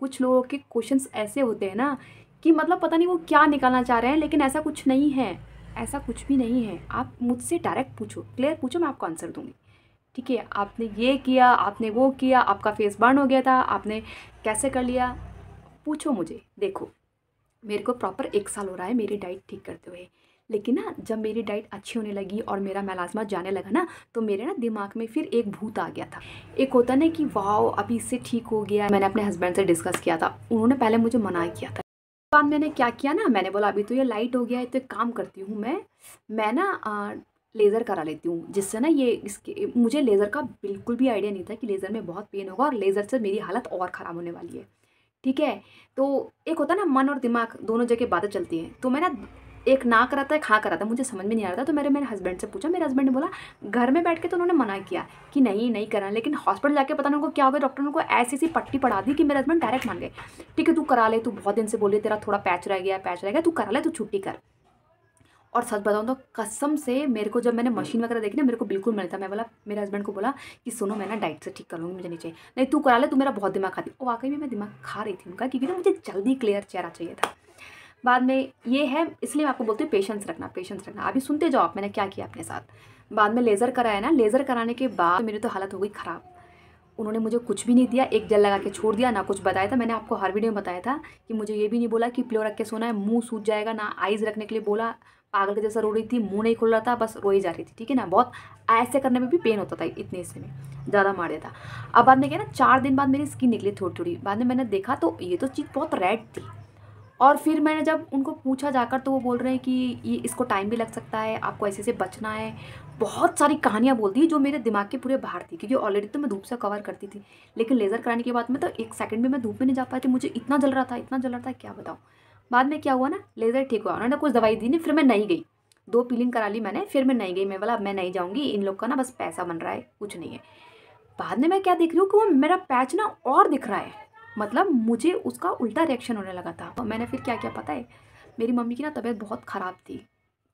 कुछ लोगों के क्वेश्चंस ऐसे होते हैं ना कि मतलब पता नहीं वो क्या निकालना चाह रहे हैं, लेकिन ऐसा कुछ नहीं है, ऐसा कुछ भी नहीं है। आप मुझसे डायरेक्ट पूछो, क्लियर पूछो, मैं आपको आंसर दूँगी। ठीक है, आपने ये किया, आपने वो किया, आपका फेस बर्न हो गया था, आपने कैसे कर लिया, पूछो मुझे। देखो, मेरे को प्रॉपर 1 साल हो रहा है मेरी डाइट ठीक करते हुए, लेकिन ना जब मेरी डाइट अच्छी होने लगी और मेरा मेलाज़्मा जाने लगा ना, तो मेरे ना दिमाग में फिर एक भूत आ गया था। एक होता है ना कि वाओ अभी इससे ठीक हो गया। मैंने अपने हस्बैंड से डिस्कस किया था, उन्होंने पहले मुझे मना किया था। बाद मैंने क्या किया ना, मैंने बोला अभी तो ये लाइट हो गया है, तो एक काम करती हूँ मैं ना लेज़र करा लेती हूँ, जिससे ना ये इसके मुझे लेज़र का बिल्कुल भी आइडिया नहीं था कि लेज़र में बहुत पेन होगा और लेज़र से मेरी हालत और ख़राब होने वाली है। ठीक है, तो एक होता है ना मन और दिमाग दोनों जगह बातें चलती हैं। तो मैं ना एक ना करा था, एक हाँ करा था, मुझे समझ में नहीं आ रहा था। तो मेरे हस्बैंड से पूछा, मेरे हस्बैंड ने बोला घर में बैठ के तो उन्होंने मना किया कि नहीं नहीं करना, लेकिन हॉस्पिटल जाके पता नहीं उनको क्या हो गया, डॉक्टर ने उनको ऐसी सी पट्टी पढ़ा दी कि मेरे हस्बैंड डायरेक्ट मान गए। ठीक है तू करा ले, तू बहुत दिन से बोल रही, तेरा थोड़ा पैच रह गया, तू करा ले, तू छुट्टी कर। और सच बताऊँ तो कसम से मेरे को जब मैंने मशीन वगैरह देखी ना, मेरे को बिल्कुल मन था। मैं बोला, मेरे हस्बैंड को बोला कि सुनो मैं ना डाइट से ठीक कर लूँगी, मुझे नहीं चाहिए। नहीं तू करा ले, तू मेरा बहुत दिमाग खाती। और वाकई में मैं दिमाग खा रही थी उनका, क्योंकि ना मुझे जल्दी क्लियर चेहरा चाहिए था। बाद में ये है, इसलिए मैं आपको बोलती हूँ पेशेंस रखना, पेशेंस रखना। अभी सुनते जाओ आप मैंने क्या किया अपने साथ। बाद में लेज़र कराया ना, लेज़र कराने के बाद मेरी तो हालत हो गई ख़राब। उन्होंने मुझे कुछ भी नहीं दिया, एक जेल लगा के छोड़ दिया, ना कुछ बताया था। मैंने आपको हर वीडियो में बताया था कि मुझे ये भी नहीं बोला कि पिलो रख के सोना है, मुंह सूज जाएगा, ना आइज़ रखने के लिए बोला। पागल के जैसा रो रही थी, मुंह नहीं खुल रहा था, बस रोई जा रही थी। ठीक है ना, बहुत ऐसे करने में भी पेन होता था, इतने हिस्से में ज़्यादा मार दिया था। अब बाद में क्या ना, 4 दिन बाद मेरी स्किन निकली थोड़ी थोड़ी। बाद में मैंने देखा तो ये तो चीज़ बहुत रेड थी। और फिर मैंने जब उनको पूछा जाकर, तो वो बोल रहे हैं कि ये इसको टाइम भी लग सकता है, आपको ऐसे से बचना है। बहुत सारी कहानियाँ बोल दी जो मेरे दिमाग के पूरे बाहर थी, क्योंकि ऑलरेडी तो मैं धूप से कवर करती थी। लेकिन लेज़र कराने के बाद में तो 1 सेकंड में मैं धूप में नहीं जा पाई थी, मुझे इतना जल रहा था, इतना जल रहा था, क्या बताऊँ। बाद में क्या हुआ ना, लेज़र ठीक हुआ, उन्होंने कुछ दवाई दी नहीं, फिर मैं नहीं गई। 2 पीलिंग करा ली मैंने, फिर मैं नहीं गई। मैं बोला अब मैं नहीं जाऊँगी, इन लोग का ना बस पैसा बन रहा है, कुछ नहीं है। बाद में मैं क्या देख रही हूँ कि वो मेरा पैच ना और दिख रहा है, मतलब मुझे उसका उल्टा रिएक्शन होने लगा था। तो मैंने फिर क्या किया पता है, मेरी मम्मी की ना तबीयत बहुत ख़राब थी,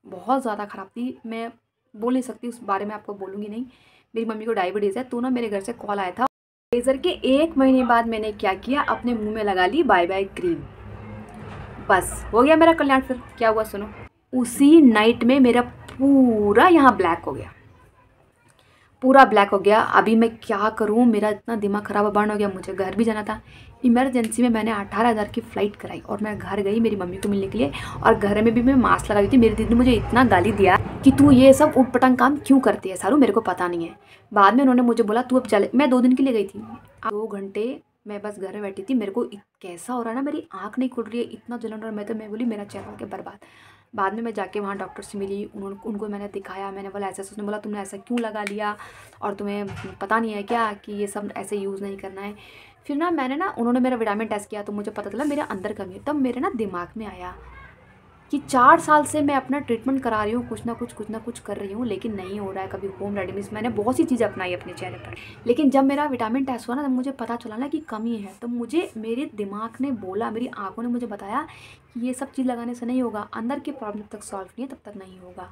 बहुत ज़्यादा ख़राब थी। मैं बोल नहीं सकती, उस बारे में आपको बोलूँगी नहीं। मेरी मम्मी को डायबिटीज़ है, तो ना मेरे घर से कॉल आया था। लेज़र के 1 महीने बाद मैंने क्या किया, अपने मुँह में लगा ली बाय बाय क्रीम। बस हो गया मेरा कल्याण। फिर क्या हुआ सुनो, उसी नाइट में मेरा पूरा यहाँ ब्लैक हो गया, पूरा ब्लैक हो गया। अभी मैं क्या करूँ, मेरा इतना दिमाग ख़राब बर्न हो गया, मुझे घर भी जाना था। इमरजेंसी में मैंने 18,000 की फ़्लाइट कराई और मैं घर गई मेरी मम्मी को मिलने के लिए। और घर में भी मैं मास्क लगा दी थी। मेरी दीदी ने मुझे इतना गाली दिया कि तू ये सब ऊट-पटांग काम क्यों करती है सारू, मेरे को पता नहीं है। बाद में उन्होंने मुझे बोला तू अब चले। मैं 2 दिन के लिए गई थी। 2 घंटे मैं बस घर में बैठी थी। मेरे को कैसा हो रहा है ना, मेरी आँख नहीं खुल रही है, इतना जलन रहा है। मैं बोली मेरा चेहरा हो गया बर्बाद। बाद में मैं जाके वहाँ डॉक्टर से मिली, उनको मैंने दिखाया। मैंने बोला ऐसा, उसने बोला तुमने ऐसा क्यों लगा लिया और तुम्हें पता नहीं है क्या कि ये सब ऐसे यूज़ नहीं करना है। फिर ना मैंने ना, उन्होंने मेरा विटामिन टेस्ट किया तो मुझे पता चला मेरे अंदर कमी है। तब मेरे ना दिमाग में आया कि 4 साल से मैं अपना ट्रीटमेंट करा रही हूँ, कुछ ना कुछ कर रही हूँ, लेकिन नहीं हो रहा है। कभी होम रेमेडीज़, मैंने बहुत सी चीज़ें अपनाई अपने चेहरे पर, लेकिन जब मेरा विटामिन टेस्ट हुआ ना, तब मुझे पता चला ना कि कमी है। तो मुझे मेरे दिमाग ने बोला, मेरी आँखों ने मुझे बताया कि ये सब चीज़ लगाने से नहीं होगा, अंदर की प्रॉब्लम जब तक सॉल्व नहीं है तब तक नहीं होगा।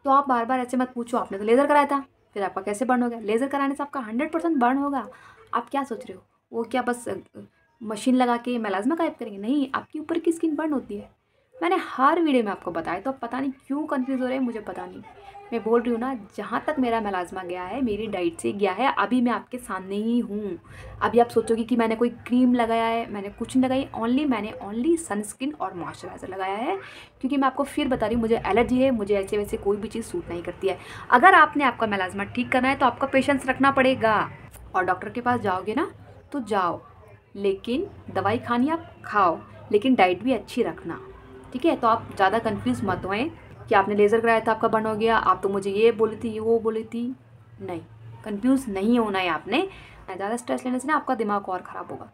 तो आप बार बार ऐसे मत पूछो, आपने तो लेज़र कराया था, फिर आपका कैसे बर्न हो गया। लेज़र कराने से आपका 100% बर्न होगा। आप क्या सोच रहे हो, वो क्या बस मशीन लगा के मेलाज़्मा गायब करेंगे? नहीं, आपके ऊपर की स्किन बर्न होती है। मैंने हर वीडियो में आपको बताया, तो अब पता नहीं क्यों कंफ्यूज हो रहे हैं, मुझे पता नहीं। मैं बोल रही हूँ ना, जहाँ तक मेरा मेलाज़्मा गया है मेरी डाइट से गया है। अभी मैं आपके सामने ही हूँ। अभी आप सोचोगे कि मैंने कोई क्रीम लगाया है, मैंने कुछ नहीं लगाई। मैंने ओनली सनस्क्रीन और मॉइस्चराइज़र लगाया है, क्योंकि मैं आपको फिर बता रही हूँ मुझे एलर्जी है, मुझे ऐसे वैसे कोई भी चीज़ सूट नहीं करती है। अगर आपने आपका मेलाज़्मा ठीक करना है तो आपका पेशेंस रखना पड़ेगा। और डॉक्टर के पास जाओगे ना तो जाओ, लेकिन दवाई खानी आप खाओ, लेकिन डाइट भी अच्छी रखना। ठीक है, तो आप ज़्यादा कंफ्यूज मत होएं कि आपने लेज़र कराया था आपका बर्न हो गया, आप तो मुझे ये बोली थी, ये वो बोली थी। नहीं, कंफ्यूज नहीं होना है आपने। ज़्यादा स्ट्रेस लेने से ना आपका दिमाग और ख़राब होगा।